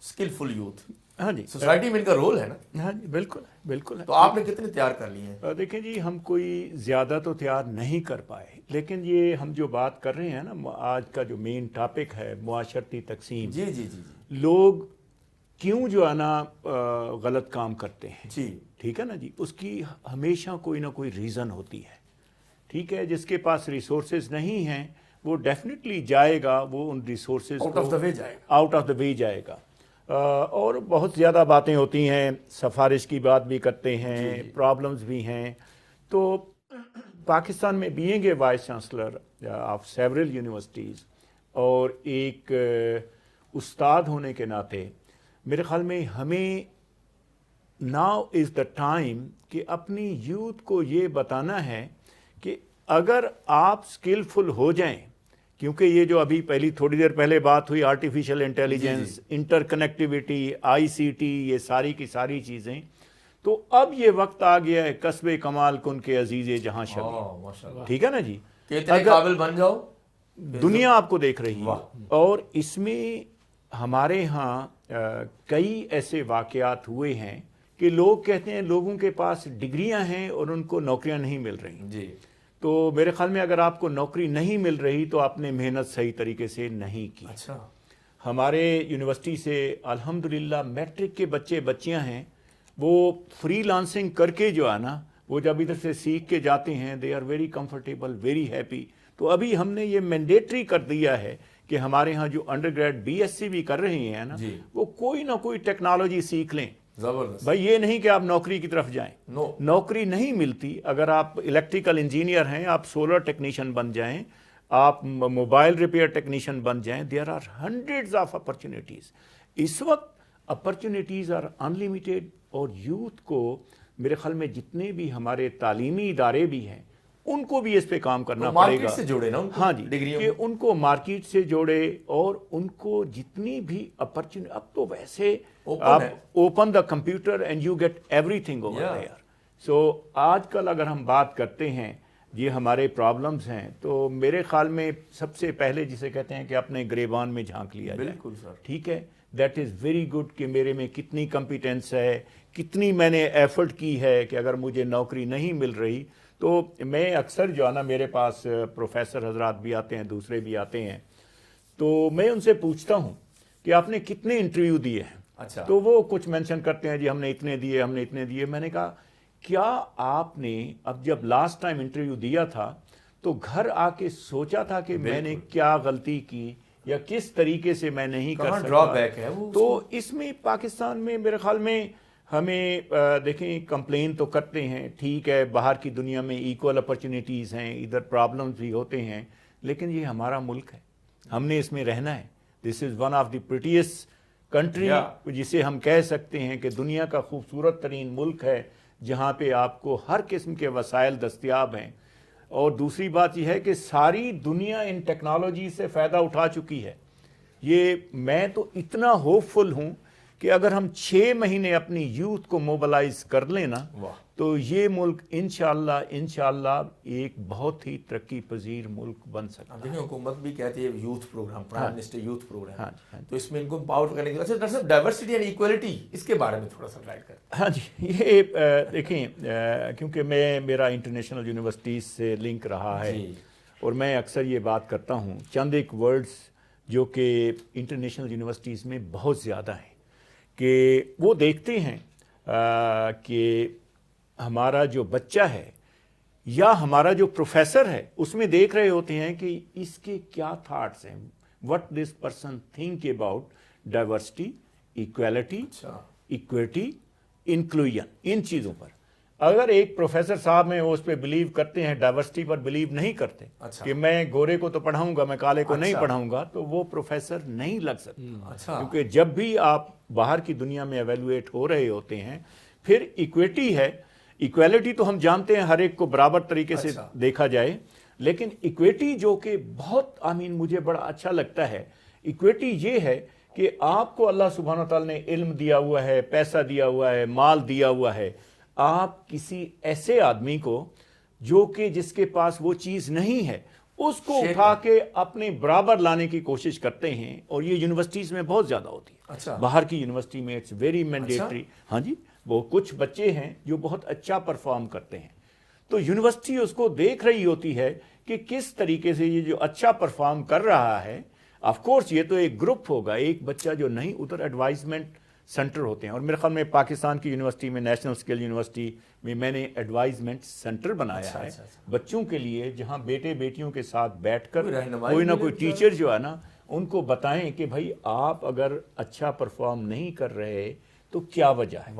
اسکلفل یوتھ. ہاں جی, سوسائٹی میں ان کا رول ہے نا. ہاں جی, بالکل بالکل. تو آپ نے کتنے تیار کر لیے ہیں؟ دیکھیں جی, ہم کوئی زیادہ تو تیار نہیں کر پائے, لیکن یہ ہم جو بات کر رہے ہیں نا, آج کا جو مین ٹاپک ہے معاشرتی تقسیم, جی جی جی, لوگ کیوں جو ہے نا غلط کام کرتے ہیں, جی ٹھیک ہے نا جی, اس کی ہمیشہ کوئی نہ کوئی ریزن ہوتی ہے. ٹھیک ہے, جس کے پاس ریسورسز نہیں ہیں وہ ڈیفینیٹلی جائے گا, وہ ان ریسورسز آؤٹ آف دا وے جائے گا, آؤٹ آف دا وے جائے گا. اور بہت زیادہ باتیں ہوتی ہیں, سفارش کی بات بھی کرتے ہیں, پرابلمز بھی ہیں. تو پاکستان میں being a vice chancellor of several universities اور ایک استاد ہونے کے ناطے میرے خیال میں ہمیں ناؤ از دا ٹائم کہ اپنی یوتھ کو یہ بتانا ہے کہ اگر آپ اسکلفل ہو جائیں, کیونکہ یہ جو ابھی تھوڑی دیر پہلے بات ہوئی, artificial intelligence, interconnectivity, ICT, یہ ساری کی ساری چیزیں, تو اب یہ وقت آ گیا ہے کسب کمال کن کے عزیز جہاں شبی. ٹھیک ہے نا جی, کہ اتنے قابل بن جاؤ, دنیا آپ کو دیکھ رہی ہے. اور اس میں ہمارے ہاں کئی ایسے واقعات ہوئے ہیں کہ لوگ کہتے ہیں لوگوں کے پاس ڈگریاں ہیں اور ان کو نوکریاں نہیں مل رہی. جی, تو میرے خیال میں اگر آپ کو نوکری نہیں مل رہی تو آپ نے محنت صحیح طریقے سے نہیں کی. اچھا, ہمارے یونیورسٹی سے الحمدللہ میٹرک کے بچیاں ہیں, وہ فری لانسنگ کر کے جو ہے نا, وہ جب ادھر سے سیکھ کے جاتے ہیں, they are very comfortable, very happy. تو ابھی ہم نے یہ مینڈیٹری کر دیا ہے کہ ہمارے ہاں جو انڈر گریڈ BSc بھی کر رہے ہیں نا جی وہ کوئی نہ کوئی ٹیکنالوجی سیکھ لیں. زبردست. بھائی یہ نہیں کہ آپ نوکری کی طرف جائیں, نوکری نہیں ملتی. اگر آپ الیکٹریکل انجینئر ہیں, آپ سولر ٹیکنیشین بن جائیں, آپ موبائل ریپیئر ٹیکنیشین بن جائیں, there are hundreds of opportunities. اس وقت اپرچونیٹیز آر انلمیٹیڈ. اور یوتھ کو میرے خیال میں جتنے بھی ہمارے تعلیمی ادارے بھی ہیں ان کو بھی اس پہ کام کرنا پڑے مارکیٹ گا. سے جوڑے نا ان کو ہاں جی, ڈگریوں کہ ان کو مارکیٹ سے جوڑے اور ان کو جتنی بھی اپرچونیٹی. اب تو ویسے آپ open the computer and you get everything over there. So آج کل اگر ہم بات کرتے ہیں یہ ہمارے پرابلمز ہیں تو میرے خیال میں سب سے پہلے جسے کہتے ہیں کہ اپنے گریبان میں جھانک لیا جائے. بالکل سر. ٹھیک ہے, دیٹ از ویری گڈ کہ میرے میں کتنی کمپیٹنس ہے, کتنی میں نے ایفرٹ کی ہے کہ اگر مجھے نوکری نہیں مل رہی تو میں اکثر جو ہے نا میرے پاس پروفیسر حضرات بھی آتے ہیں, دوسرے بھی آتے ہیں, تو میں ان سے پوچھتا ہوں کہ آپ نے کتنے انٹرویو دیے ہیں. اچھا. تو وہ کچھ مینشن کرتے ہیں جی ہم نے اتنے دیے, ہم نے اتنے دیے. میں نے کہا کیا آپ نے اب جب لاسٹ ٹائم انٹرویو دیا تھا تو گھر آ کے سوچا تھا کہ میں نے کیا غلطی کی یا کس طریقے سے میں نہیں کر سکتا. ڈرا بیک ہے وہ. تو اس میں پاکستان میں میرے خیال میں ہمیں دیکھیں کمپلین تو کرتے ہیں, ٹھیک ہے, باہر کی دنیا میں ایکول اپرچونیٹیز ہیں, ادھر پرابلمز بھی ہوتے ہیں, لیکن یہ ہمارا ملک ہے, ہم نے اس میں رہنا ہے. This is one of the prettiest country جسے ہم کہہ سکتے ہیں کہ دنیا کا خوبصورت ترین ملک ہے جہاں پہ آپ کو ہر قسم کے وسائل دستیاب ہیں. اور دوسری بات یہ ہے کہ ساری دنیا ان ٹیکنالوجی سے فائدہ اٹھا چکی ہے. یہ میں تو اتنا ہوپ فل ہوں کہ اگر ہم 6 مہینے اپنی یوتھ کو موبلائز کر لیں نا تو یہ ملک انشاءاللہ ایک بہت ہی ترقی پذیر ملک بن سکتا ہے. دیکھیں حکومت بھی کہتی ہے youth programme, prime minister youth programme, تو اس میں ان کو امپاور کرنے کے لیے. اچھا ڈاکٹر صاحب, ڈائیورسٹی اینڈ ایکویلٹی اس کے بارے میں تھوڑا سا گائیڈ کریں. ہاں جی, یہ دیکھیں کیونکہ میرا انٹرنیشنل یونیورسٹیز سے لنک رہا ہے اور میں اکثر یہ بات کرتا ہوں, چند ایک ورڈز جو کہ انٹرنیشنل یونیورسٹیز میں بہت زیادہ ہیں کہ وہ دیکھتے ہیں کہ ہمارا جو بچہ ہے یا ہمارا جو پروفیسر ہے اس میں دیکھ رہے ہوتے ہیں کہ اس کے کیا تھاٹس ہیں, what this person think about diversity, equality, equity, inclusion, ان چیزوں پر. اگر ایک پروفیسر صاحب ہیں وہ اس پہ بلیو کرتے ہیں, ڈائیورسٹی پر بلیو نہیں کرتے کہ میں گورے کو تو پڑھاؤں گا, میں کالے کو نہیں پڑھاؤں گا, تو وہ پروفیسر نہیں لگ سکتا. کیونکہ جب بھی آپ باہر کی دنیا میں ایویلویٹ ہو رہے ہوتے ہیں, پھر ایکویٹی ہے, ایکویلٹی تو ہم جانتے ہیں ہر ایک کو برابر طریقے سے دیکھا جائے, لیکن ایکویٹی جو کہ بہت مجھے بڑا اچھا لگتا ہے, ایکویٹی یہ ہے کہ آپ کو اللہ سبحانہ وتعالی نے علم دیا ہوا ہے, پیسہ دیا ہوا ہے, مال دیا ہوا ہے, آپ کسی ایسے آدمی کو جو کہ جس کے پاس وہ چیز نہیں ہے اس کو اٹھا کے اپنے برابر لانے کی کوشش کرتے ہیں, اور یہ یونیورسٹیز میں بہت زیادہ ہوتی ہے. باہر کی یونیورسٹی میں اٹس ویری مینڈیٹری. ہاں جی, وہ کچھ بچے ہیں جو بہت اچھا پرفارم کرتے ہیں تو یونیورسٹی اس کو دیکھ رہی ہوتی ہے کہ کس طریقے سے یہ جو اچھا پرفارم کر رہا ہے. آف کورس یہ تو ایک گروپ ہوگا, ایک بچہ جو نہیں, ادھر ایڈوائزمنٹ سینٹر ہوتے ہیں. اور میرے خیال میں پاکستان کی یونیورسٹی میں, نیشنل اسکل یونیورسٹی میں نے ایڈوائزمنٹ سینٹر بنایا ہے بچوں کے لیے, جہاں بیٹے بیٹیوں کے ساتھ بیٹھ کر کوئی نہ کوئی ٹیچر جو ہے نا ان کو بتائیں کہ بھائی آپ اگر اچھا پرفارم نہیں کر رہے تو کیا وجہ ہے.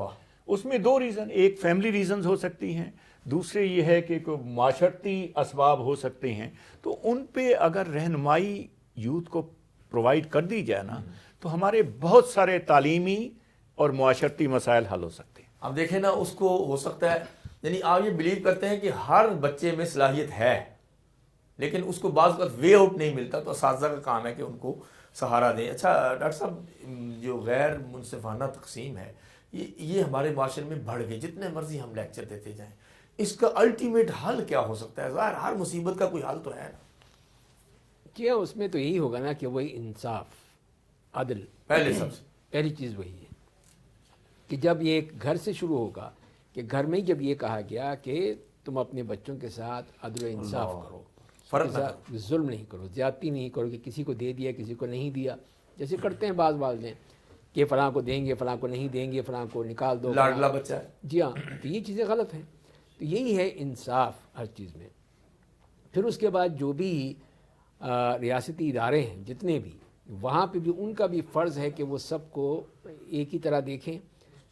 اس میں 2 ریزن, ایک فیملی ریزنز ہو سکتی ہیں, دوسرے یہ ہے کہ کوئی معاشرتی اسباب ہو سکتے ہیں. تو ان پہ اگر رہنمائی یوتھ کو پرووائڈ کر دی جائے نا تو ہمارے بہت سارے تعلیمی اور معاشرتی مسائل حل ہو سکتے ہیں. اب دیکھیں نا, اس کو ہو سکتا ہے, یعنی آپ یہ بلیو کرتے ہیں کہ ہر بچے میں صلاحیت ہے لیکن اس کو بعض وقت وے آؤٹ نہیں ملتا, تو اساتذہ کا کام ہے کہ ان کو سہارا دیں. اچھا ڈاکٹر صاحب, جو غیر منصفانہ تقسیم ہے یہ ہمارے معاشرے میں بڑھ گئی, جتنے مرضی ہم لیکچر دیتے جائیں, اس کا الٹیمیٹ حل کیا ہو سکتا ہے؟ ظاہر ہر مصیبت کا کوئی حل تو ہے نا. جی ہاں, اس میں تو یہی ہوگا نا کہ وہی انصاف, عدل, پہلی چیز وہی ہے کہ جب یہ گھر سے شروع ہوگا, کہ گھر میں ہی جب یہ کہا گیا کہ تم اپنے بچوں کے ساتھ عدل و انصاف کرو, ظلم نہیں کرو, زیادتی نہیں کرو کہ کسی کو دے دیا کسی کو نہیں دیا, جیسے کرتے ہیں بعض والدین کہ فلاں کو دیں گے فلاں کو نہیں دیں گے, فلاں کو نکال دو, لاڈلا بچہ ہے. جی ہاں, تو یہ چیزیں غلط ہیں. تو یہی ہے انصاف ہر چیز میں. پھر اس کے بعد جو بھی ریاستی ادارے ہیں جتنے بھی، وہاں پہ بھی ان کا بھی فرض ہے کہ وہ سب کو ایک ہی طرح دیکھیں،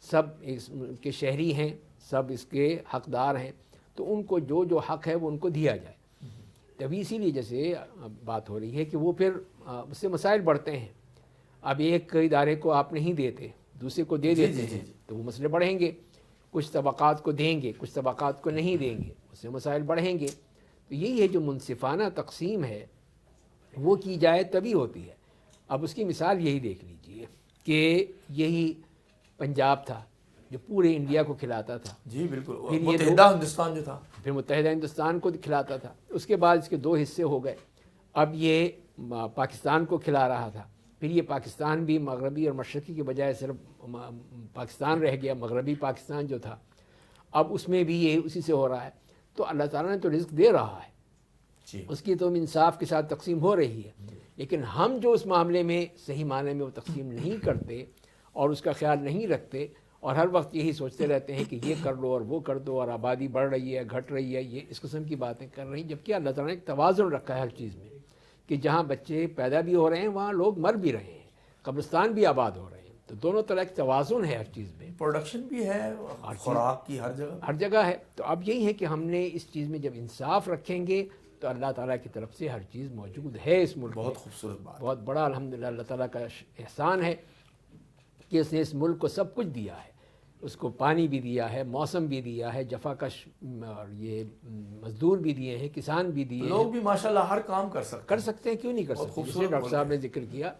سب اس کے شہری ہیں، سب اس کے حقدار ہیں، تو ان کو جو جو حق ہے وہ ان کو دیا جائے. تبھی اسی لیے جیسے بات ہو رہی ہے کہ وہ پھر اس سے مسائل بڑھتے ہیں. اب ایک ادارے کو آپ نہیں دیتے، دوسرے کو دے دیتے ہیں تو وہ مسئلے بڑھیں گے. کچھ طبقات کو دیں گے، کچھ طبقات کو نہیں دیں گے، اس سے مسائل بڑھیں گے. تو یہی ہے جو منصفانہ تقسیم ہے وہ کی جائے تبھی ہوتی ہے. اب اس کی مثال یہی دیکھ لیجئے کہ یہی پنجاب تھا جو پورے انڈیا کو کھلاتا تھا. جی بالکل، پھر یہ متحدہ ہندوستان جو تھا، پھر متحدہ ہندوستان کو کھلاتا تھا. اس کے بعد اس کے 2 حصے ہو گئے. اب یہ پاکستان کو کھلا رہا تھا. پھر یہ پاکستان بھی مغربی اور مشرقی کے بجائے صرف پاکستان رہ گیا، مغربی پاکستان جو تھا. اب اس میں بھی یہ اسی سے ہو رہا ہے. تو اللہ تعالیٰ نے تو رزق دے رہا ہے، جی اس کی تو انصاف کے ساتھ تقسیم ہو رہی ہے. لیکن ہم جو اس معاملے میں صحیح معنی میں وہ تقسیم نہیں کرتے اور اس کا خیال نہیں رکھتے، اور ہر وقت یہی سوچتے رہتے ہیں کہ یہ کر لو اور وہ کر دو، اور آبادی بڑھ رہی ہے گھٹ رہی ہے، یہ اس قسم کی باتیں کر رہی ہیں. جبکہ اللہ تعالیٰ نے ایک توازن رکھا ہے ہر چیز میں کہ جہاں بچے پیدا بھی ہو رہے ہیں وہاں لوگ مر بھی رہے ہیں، قبرستان بھی آباد ہو رہے ہیں. تو دونوں طرح ایک توازن ہے ہر چیز میں، پروڈکشن بھی ہے، خوراک کی ہر جگہ ہے. تو اب یہی ہے کہ ہم نے اس چیز میں جب انصاف رکھیں گے تو اللہ تعالیٰ کی طرف سے ہر چیز موجود ہے اس ملک میں. بہت خوبصورت بات. بہت بڑا الحمدللہ اللہ تعالیٰ کا احسان ہے کہ اس نے اس ملک کو سب کچھ دیا ہے. اس کو پانی بھی دیا ہے، موسم بھی دیا ہے، جفا کش اور یہ مزدور بھی دیے ہیں، کسان بھی دیے ہیں. لوگ بھی ماشاءاللہ ہر کام کر سکتے ہیں، کیوں نہیں کر بہت سکتے؟ خوبصورت جسے ڈاکٹر صاحب نے ذکر کیا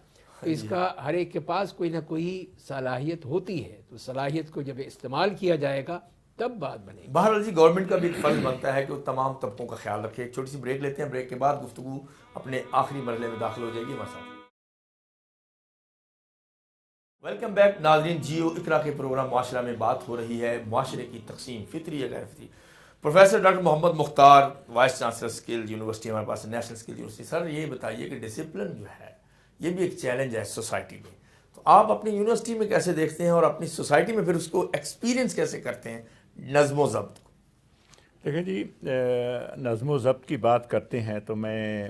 کہ اس کا ہر ایک کے پاس کوئی نہ کوئی صلاحیت ہوتی ہے. تو صلاحیت کو جب استعمال کیا جائے گا تب بات بنے گی. بہرحال جی گورنمنٹ کا بھی ایک فرض بنتا ہے کہ وہ تمام طبقوں کا خیال رکھے. ایک چھوٹی سی بریک لیتے ہیں، بریک کے بعد گفتگو اپنے آخری مرحلے میں داخل ہو جائے گی ہمارے ساتھ. ویلکم بیک ناظرین. جیو اقرا کے پروگرام معاشرہ میں بات ہو رہی ہے معاشرے کی تقسیم، فطری یا غیر فطری. پروفیسر ڈاکٹر محمد مختار، وائس چانسلر اسکل یونیورسٹی ہمارے پاس، نیشنل اسکل یونیورسٹی. سر یہ بتائیے کہ ڈسپلن جو ہے یہ بھی ایک چیلنج ہے سوسائٹی میں، تو آپ اپنی یونیورسٹی میں کیسے دیکھتے ہیں اور اپنی سوسائٹی میں پھر اس کو ایکسپیرینس کیسے کرتے ہیں نظم و ضبط کو؟ دیکھیں جی، نظم و ضبط کی بات کرتے ہیں تو میں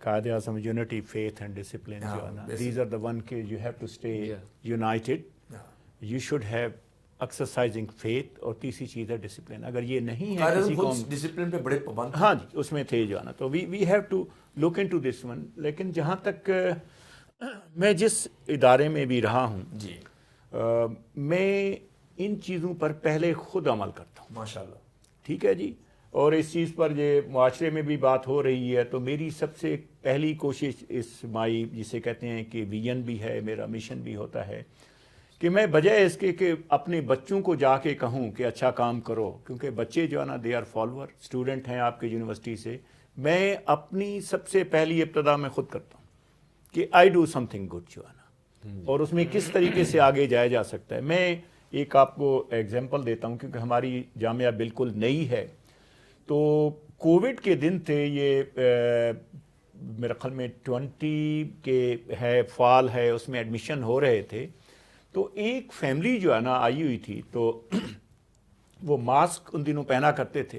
Quaid Azam unity, faith and discipline جو ہے نا، دیز آر دا ون کہ you have to stay united, you should have exercising faith, اور تیسری چیز ہے ڈسپلن. اگر یہ نہیں ہے کسی قوم، ڈسپلن پہ بڑے پابند، ہاں جی اس میں تھے جو ہے نا، تو we have to look into this one. لیکن جہاں تک میں جس ادارے میں بھی رہا ہوں جی میں ان چیزوں پر پہلے خود عمل کرتا ہوں. ماشاءاللہ. ٹھیک ہے جی. اور اس چیز پر یہ معاشرے میں بھی بات ہو رہی ہے تو میری سب سے پہلی کوشش اس مائی جسے کہتے ہیں کہ ویژن بھی ہے، میرا مشن بھی ہوتا ہے کہ میں بجائے اس کے کہ اپنے بچوں کو جا کے کہوں کہ اچھا کام کرو، کیونکہ بچے جو ہے نا دے آر فالوور، اسٹوڈنٹ ہیں آپ کے یونیورسٹی سے، میں اپنی سب سے پہلی ابتدا میں خود کرتا ہوں کہ I do some thing good جو ہے نا، اور اس میں کس طریقے سے آگے جایا جا سکتا ہے. میں ایک آپ کو ایگزامپل دیتا ہوں کیونکہ ہماری جامعہ بالکل نئی ہے. تو کووڈ کے دن تھے یہ، میرے خیال میں 20 کے ہے فال ہے، اس میں ایڈمیشن ہو رہے تھے. تو ایک فیملی جو ہے نا آئی ہوئی تھی، تو وہ ماسک ان دنوں پہنا کرتے تھے،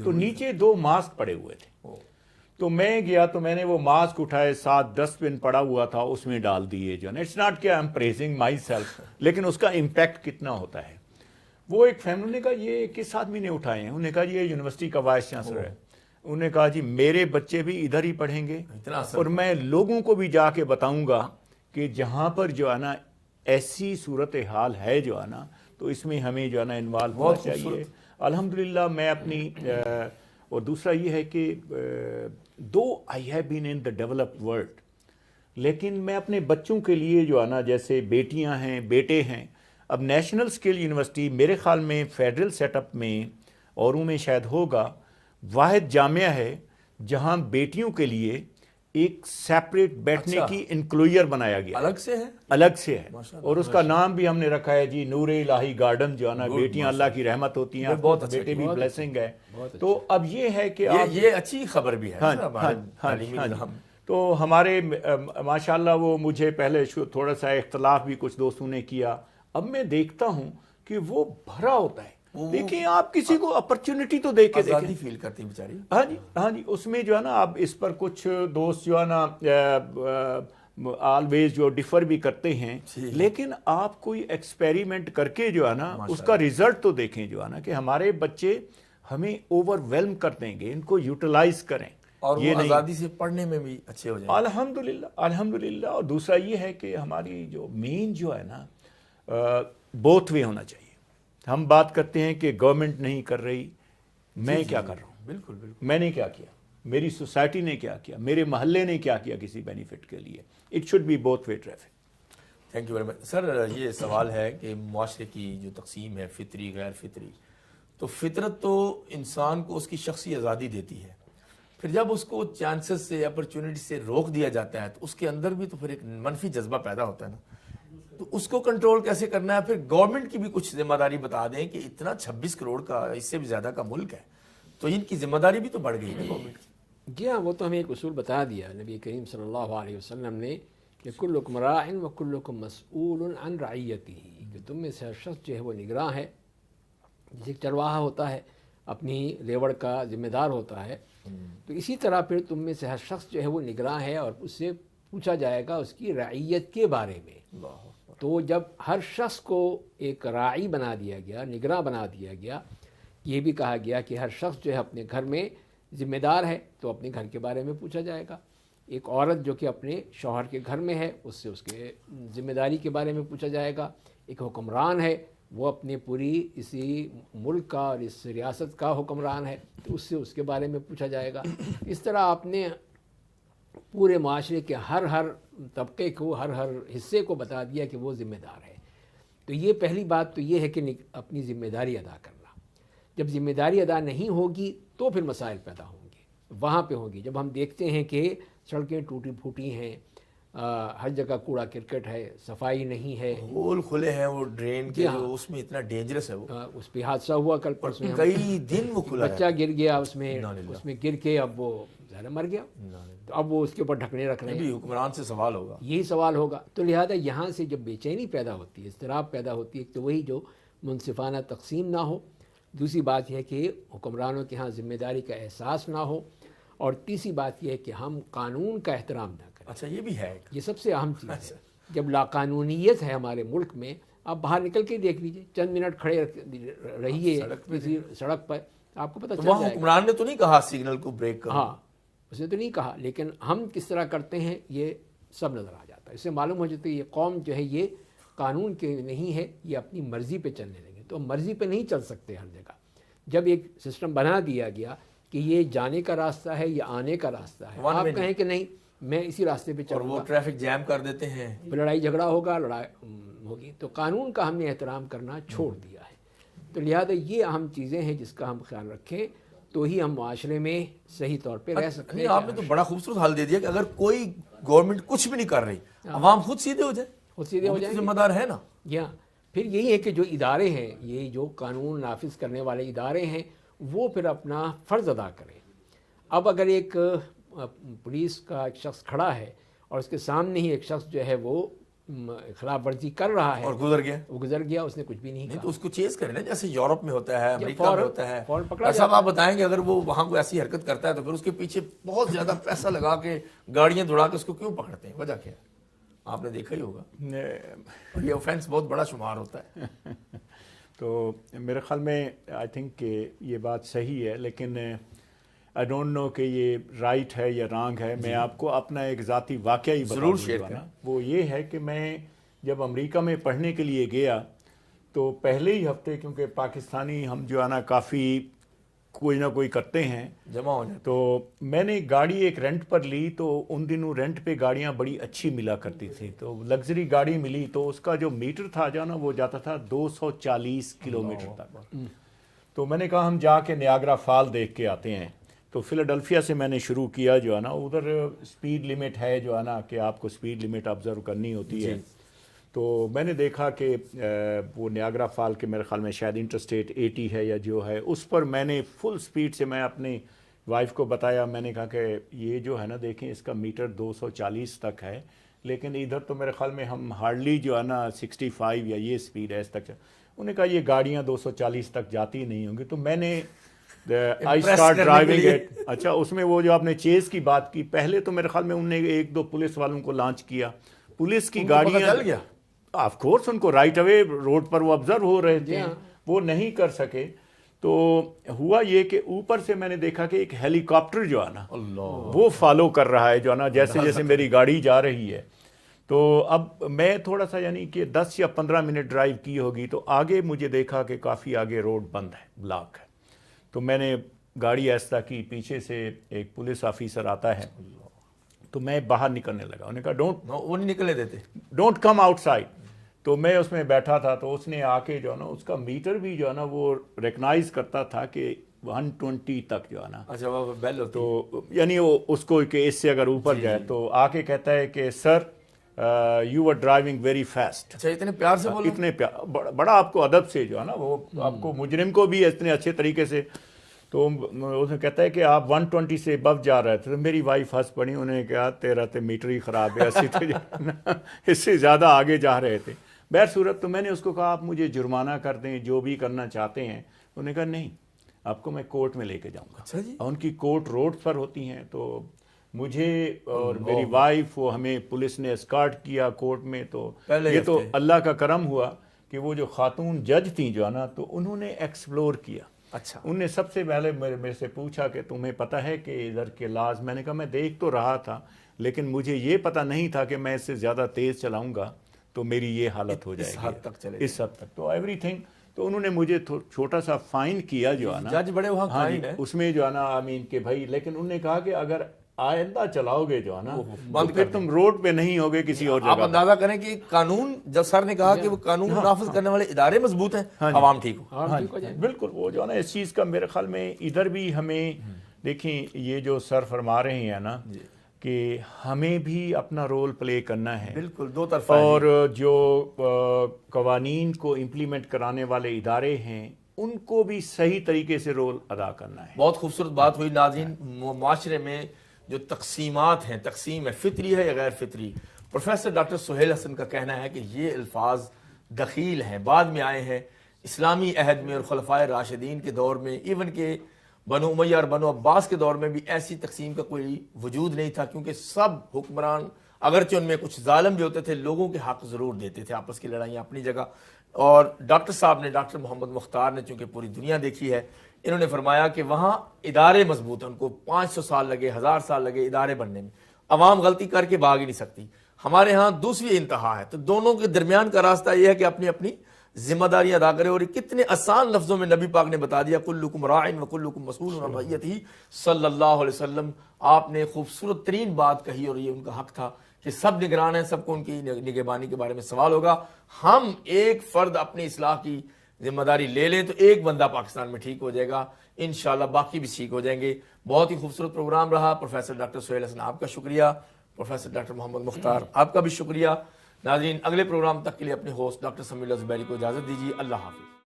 تو نیچے 2 ماسک پڑے ہوئے تھے. تو میں گیا تو میں نے وہ ماسک اٹھائے، 7-10 بن پڑا ہوا تھا اس میں ڈال دیے جو ہے نا. اٹس ناٹ کہ I am praising my self, لیکن اس کا امپیکٹ کتنا ہوتا ہے. وہ ایک فیملی نے کہا یہ کس آدمی نے اٹھائے ہیں؟ انہوں نے کہا یہ یونیورسٹی کا وائس چانسلر ہے. انہوں نے کہا جی میرے بچے بھی ادھر ہی پڑھیں گے، اور میں لوگوں کو بھی جا کے بتاؤں گا کہ جہاں پر جو ہے نا ایسی صورتحال ہے جو ہے نا، تو اس میں ہمیں جو ہے نا انوالو ہونا چاہیے. الحمدللہ میں اپنی اور دوسرا یہ ہے کہ though I have been in the developed world, لیکن میں اپنے بچوں کے لیے جو ہے نا، جیسے بیٹیاں ہیں بیٹے ہیں، اب نیشنل اسکل یونیورسٹی میرے خیال میں فیڈرل سیٹ اپ میں اوروں میں شاید ہوگا، واحد جامعہ ہے جہاں بیٹیوں کے لیے ایک سیپریٹ بیٹھنے کی انکلوئر بنایا گیا، الگ سے ہے، اور اس کا نام بھی ہم نے رکھا ہے جی نور الہی گارڈن جو ہے نا. بیٹیاں اللہ کی رحمت ہوتی ہیں، بیٹے بھی بلیسنگ ہے. تو اب یہ ہے کہ یہ اچھی خبر بھی ہے. ہاں تو ہمارے ماشاءاللہ وہ مجھے پہلے تھوڑا سا اختلاف بھی کچھ دوستوں نے کیا، اب میں دیکھتا ہوں کہ وہ بھرا ہوتا ہے. دیکھیں آپ کسی کو اپرچونٹی تو دے کے دیکھیں. آزادی فیل کرتی بیچاری. ہاں جی اس میں جو ہے نا اب اس پر کچھ دوست جو ہے نا آلویز جو ڈیفر بھی کرتے ہیں, لیکن آپ کوئی ایکسپیریمنٹ کر کے جو ہے نا اس کا ریزلٹ تو دیکھیں جو ہے نا کہ ہمارے بچے ہمیں اوور ویلم کر دیں گے, ان کو یوٹیلائز کریں اور وہ آزادی سے پڑھنے میں بھی اچھے ہو جائیں. الحمدللہ. اور دوسرا یہ ہے کہ ہماری جو مین جو ہے نا بوتھ وے ہونا چاہیے. ہم بات کرتے ہیں کہ گورنمنٹ نہیں کر رہی, میں کیا کر رہا ہوں, بالکل بالکل. میں نے کیا کیا, میری سوسائٹی نے کیا کیا, میرے محلے نے کیا کیا کسی بینیفٹ کے لیے. It should be both way traffic. Thank you very much. Sir یہ سوال ہے کہ معاشرے کی جو تقسیم ہے فطری غیر فطری, تو فطرت تو انسان کو اس کی شخصی آزادی دیتی ہے, پھر جب اس کو چانسز سے اپرچونٹی سے روک دیا جاتا ہے تو اس کے اندر بھی تو پھر ایک منفی جذبہ پیدا ہوتا ہے نا, تو اس کو کنٹرول کیسے کرنا ہے؟ پھر گورنمنٹ کی بھی کچھ ذمہ داری بتا دیں کہ اتنا 26 کروڑ کا اس سے بھی زیادہ کا ملک ہے, تو ان کی ذمہ داری بھی تو بڑھ گئی ہے گورنمنٹ کی. جی ہاں, وہ تو ہمیں ایک اصول بتا دیا نبی کریم صلی اللہ علیہ وسلم نے کہ کلکم راع و کلکم مسئول عن رعیتہ, کہ تم میں سے ہر شخص جو ہے وہ نگراں ہے, جسے چرواہا ہوتا ہے اپنی ریوڑ کا ذمہ دار ہوتا ہے, تو اسی طرح پھر تم میں سے ہر شخص جو ہے وہ نگراں ہے اور اس سے پوچھا جائے گا اس کی رعیت کے بارے میں. تو جب ہر شخص کو ایک راعی بنا دیا گیا, نگراں بنا دیا گیا, یہ بھی کہا گیا کہ ہر شخص جو ہے اپنے گھر میں ذمہ دار ہے تو اپنے گھر کے بارے میں پوچھا جائے گا. ایک عورت جو کہ اپنے شوہر کے گھر میں ہے اس سے اس کے ذمہ داری کے بارے میں پوچھا جائے گا. ایک حکمران ہے, وہ اپنے پوری اسی ملک کا اور اس ریاست کا حکمران ہے, تو اس سے اس کے بارے میں پوچھا جائے گا. اس طرح اپنے پورے معاشرے کے ہر طبقے کو, ہر حصے کو بتا دیا کہ وہ ذمہ دار ہے. تو یہ پہلی بات تو یہ ہے کہ اپنی ذمہ داری ادا کرنا. جب ذمہ داری ادا نہیں ہوگی تو پھر مسائل پیدا ہوں گے, وہاں پہ ہوگی. جب ہم دیکھتے ہیں کہ سڑکیں ٹوٹی پھوٹی ہیں, ہر جگہ کوڑا کرکٹ ہے, صفائی نہیں ہے, ہول کھلے ہیں وہ ڈرین کے, جو اس میں اتنا ڈینجرس ہے وہ, اس پہ حادثہ ہوا کل پرسوں, کئی دن وہ کھلا بچہ گر گیا اس میں گر کے اب وہ ظاہر مر گیا, تو اب وہ اس کے اوپر ڈھکنے رکھ رہے ہیں. بھی حکمران سے سوال ہوگا, یہی سوال ہوگا. تو لہذا یہاں سے جب بے چینی پیدا ہوتی ہے, اضطراب پیدا ہوتی ہے, تو وہی جو منصفانہ تقسیم نہ ہو. دوسری بات یہ ہے کہ حکمرانوں کے ہاں ذمہ داری کا احساس نہ ہو, اور تیسری بات یہ ہے کہ ہم قانون کا احترام نہ کریں. اچھا یہ بھی ہے, یہ سب سے اہم چیز ہے. جب لاقانونیت ہے ہمارے ملک میں, آپ باہر نکل کے دیکھ لیجئے, چند منٹ کھڑے رہیے کسی سڑک پر, آپ کو پتہ چل جائے گا. حکمران نے تو نہیں کہا سگنل کو بریک کرو, ہاں اس نے تو نہیں کہا, لیکن ہم کس طرح کرتے ہیں یہ سب نظر آ جاتا ہے. اس سے معلوم ہو جاتا ہے یہ قوم جو ہے یہ قانون کے نہیں ہے, یہ اپنی مرضی پہ چلنے لگے. تو مرضی پہ نہیں چل سکتے ہر جگہ. جب ایک سسٹم بنا دیا گیا کہ یہ جانے کا راستہ ہے, یہ آنے کا راستہ ہے, آپ کہیں کہ نہیں میں اسی راستے پہ چلوں گا, اور وہ ٹریفک جیم کر دیتے ہیں, لڑائی جھگڑا ہوگا, لڑائی ہوگی. تو قانون کا ہم نے احترام کرنا چھوڑ دیا ہے. تو لہذا یہ اہم چیزیں ہیں جس کا ہم خیال رکھیں, تو ہی ہم معاشرے میں صحیح طور پہ رہ سکتے ہیں. آپ نے تو بڑا خوبصورت حل دے دیا کہ اگر کوئی گورنمنٹ کچھ بھی نہیں کر رہی, عوام خود سیدھے ہو جائے, خود سیدھے ہو جائیں, ذمہ دار ہے نا. ہاں, پھر یہی ہے کہ جو ادارے ہیں, یہ جو قانون نافذ کرنے والے ادارے ہیں, وہ پھر اپنا فرض ادا کریں. اب اگر ایک پولیس کا ایک شخص کھڑا ہے اور اس کے سامنے ہی ایک شخص جو ہے وہ خلاف ورزی کر رہا ہے اور وہ گزر گیا, اس نے کچھ بھی نہیں کہا, تو اس کو چیز کریں نا, جیسے یورپ میں ہوتا ہے, امریکہ میں ہوتا ہے. فوراً پکڑا صاحب آپ بتائیں کہ اگر وہ وہاں کوئی ایسی حرکت کرتا ہے تو پھر اس کے پیچھے بہت زیادہ پیسہ لگا کے گاڑیاں دوڑا کے اس کو کیوں پکڑتے ہیں, وجہ کیا ہے؟ آپ نے دیکھا ہی ہوگا, اور یہ آفینس بہت بڑا شمار ہوتا ہے. تو میرے خیال میں آئی تھنک کہ یہ بات صحیح ہے, لیکن آئی ڈونٹ نو کہ یہ رائٹ ہے یا رانگ ہے. میں آپ کو اپنا ایک ذاتی واقعہ ہی ضرور شیئر کریں. وہ یہ ہے کہ میں جب امریکہ میں پڑھنے کے لیے گیا تو پہلے ہی ہفتے, کیونکہ پاکستانی ہم جو ہے نا کافی کوئی نہ کوئی کرتے ہیں, جمع ہو جائے, تو میں نے گاڑی ایک رینٹ پر لی. تو ان دنوں رینٹ پہ گاڑیاں بڑی اچھی ملا کرتی تھی, تو لگژری گاڑی ملی, تو اس کا جو میٹر تھا جو نا وہ جاتا تھا 240 کلومیٹر تک. تو میں نے کہا ہم جا کے نیاگرا فال دیکھ کے آتے ہیں. تو فیلاڈلفیا سے میں نے شروع کیا جو ہے نا, ادھر سپیڈ لیمٹ ہے جو ہے نا کہ آپ کو سپیڈ لیمٹ آبزرو کرنی ہوتی ہے. تو میں نے دیکھا کہ وہ نیاگرا فال کے میرے خیال میں شاید انٹرسٹیٹ 80 ہے یا جو ہے, اس پر میں نے فل سپیڈ سے, میں اپنی وائف کو بتایا, میں نے کہا کہ یہ جو ہے نا دیکھیں اس کا میٹر 240 تک ہے, لیکن ادھر تو میرے خیال میں ہم ہارڈلی جو ہے نا 65 یا یہ سپیڈ ہے اس تک. انہوں نے کہا یہ گاڑیاں 240 تک جاتی نہیں ہوں گی. تو میں نے آئی اسٹارٹ ڈرائیونگ اٹ. اچھا اس میں وہ جو آپ نے چیز کی بات کی, پہلے تو میرے خیال میں انہوں نے 1-2 پولیس والوں کو لانچ کیا. پولیس کی گاڑیاں چل گیا آف کورس ان کو رائٹ اوے روڈ پر وہ آبزرو ہو رہے تھے, وہ نہیں کر سکے. تو ہوا یہ کہ اوپر سے میں نے دیکھا کہ ایک ہیلی کاپٹر جو ہے نا وہ فالو کر رہا ہے جو ہے نا, جیسے جیسے میری گاڑی جا رہی ہے. تو اب میں تھوڑا سا یعنی کہ 10 یا 15 منٹ ڈرائیو کی ہوگی تو آگے مجھے دیکھا کہ کافی آگے روڈ بند ہے, بلاک ہے. تو میں نے گاڑی ایسا کی, پیچھے سے ایک پولیس آفیسر آتا ہے تو میں باہر نکلنے لگا. انہوں نے کہا وہ نہیں نکلنے دیتے, ڈونٹ کم آؤٹ سائڈ. تو میں اس میں بیٹھا تھا تو اس نے آ کے جو ہے نا اس کا میٹر بھی جو ہے نا وہ ریکگنائز کرتا تھا کہ 120 تک جو ہے نا. اچھا وہ بیل ہوتی تو یعنی وہ اس کو کہ اس سے اگر اوپر جائے تو آ کے کہتا ہے کہ sir you are driving very fast. اچھا اتنے پیار سے بولو, اتنے پیار, بڑا آپ کو ادب سے جو ہے نا وہ آپ کو مجرم کو بھی اتنے اچھے طریقے سے. تو اس نے کہتا ہے کہ آپ 120 سے ابو جا رہے تھے. تو میری وائف ہنس پڑی, انہوں نے کہا تیرا تو میٹر ہی خراب ہے, اس سے زیادہ آگے جا رہے تھے. بہر صورت تو میں نے اس کو کہا آپ مجھے جرمانہ کر دیں, جو بھی کرنا چاہتے ہیں. انہوں نے کہا نہیں, آپ کو میں کورٹ میں لے کے جاؤں گا. اچھا جی, ان کی کورٹ روڈ پر ہوتی ہیں. تو مجھے اور میری وائف وہ ہمیں پولیس نے اسکارٹ کیا کورٹ میں. تو یہ تو اللہ کا کرم ہوا کہ وہ جو خاتون جج تھیں جو ہے نا تو انہوں نے ایکسپلور کیا. اچھا انہوں نے سب سے پہلے میرے سے پوچھا کہ تمہیں پتہ ہے کہ ادھر کے لاز. میں نے کہا میں دیکھ تو رہا تھا لیکن مجھے یہ پتہ نہیں تھا کہ میں اس سے زیادہ تیز چلاؤں گا تو میری یہ حالت ہو جائے گی, اس حد تک. تو ایوری تھنگ. تو انہوں نے مجھے چھوٹا سا فائن کیا جو ہے نا, جج بڑے وہاں قائم ہے اس میں جو ہے نا آمین کہ بھائی, لیکن انہوں نے کہا کہ اگر آئندہ چلاؤ گے جو ہے نا تو پھر تم روڈ پہ نہیں ہوگے کسی اور جگہ. آپ اندازہ کریں کہ قانون, جب سر نے کہا کہ وہ قانون نافذ کرنے والے ادارے مضبوط ہیں, عوام ٹھیک ہو. بالکل وہ جو ہے نا اس چیز کا میرے خیال میں ادھر بھی ہمیں دیکھیں یہ جو سر فرما رہے ہیں نا کہ ہمیں بھی اپنا رول پلے کرنا ہے. بالکل دو طرفہ. اور جو قوانین کو امپلیمنٹ کرانے والے ادارے ہیں ان کو بھی صحیح طریقے سے رول ادا کرنا ہے. بہت خوبصورت بات ہوئی ناظرین. معاشرے میں جو تقسیمات ہیں, تقسیم ہے فطری ہے یا غیر فطری. پروفیسر ڈاکٹر سہیل حسن کا کہنا ہے کہ یہ الفاظ دخیل ہیں, بعد میں آئے ہیں اسلامی عہد میں اور خلفائے راشدین کے دور میں, ایون کہ بنو امیہ اور بنو عباس کے دور میں بھی ایسی تقسیم کا کوئی وجود نہیں تھا, کیونکہ سب حکمران اگرچہ ان میں کچھ ظالم بھی ہوتے تھے لوگوں کے حق ضرور دیتے تھے. آپس کی لڑائیاں اپنی جگہ. اور ڈاکٹر صاحب نے, ڈاکٹر محمد مختار نے چونکہ پوری دنیا دیکھی ہے, انہوں نے فرمایا کہ وہاں ادارے مضبوط ہیں, ان کو 500 سال لگے, 1000 سال لگے ادارے بننے میں, عوام غلطی کر کے بھاگ ہی نہیں سکتی. ہمارے ہاں دوسری انتہا ہے. تو دونوں کے درمیان کا راستہ یہ ہے کہ اپنی اپنی ذمہ داریاں ادا کرے. اور کتنے آسان لفظوں میں نبی پاک نے بتا دیا, کلکم راعٍ وکلکم مسئول عن رعیتہ صلی اللہ علیہ وسلم. آپ نے خوبصورت ترین بات کہی اور یہ ان کا حق تھا کہ سب نگران ہیں, سب کو ان کی نگہبانی کے بارے میں سوال ہوگا. ہم ایک فرد اپنی اصلاح کی ذمہ داری لے لیں تو ایک بندہ پاکستان میں ٹھیک ہو جائے گا, انشاءاللہ باقی بھی ٹھیک ہو جائیں گے. بہت ہی خوبصورت پروگرام رہا. پروفیسر ڈاکٹر سہیل حسن آپ کا شکریہ, پروفیسر ڈاکٹر محمد مختار آپ کا بھی شکریہ. ناظرین اگلے پروگرام تک کے لیے اپنے ہوسٹ ڈاکٹر سمیع اللہ زبیری کو اجازت دیجیے. اللہ حافظ.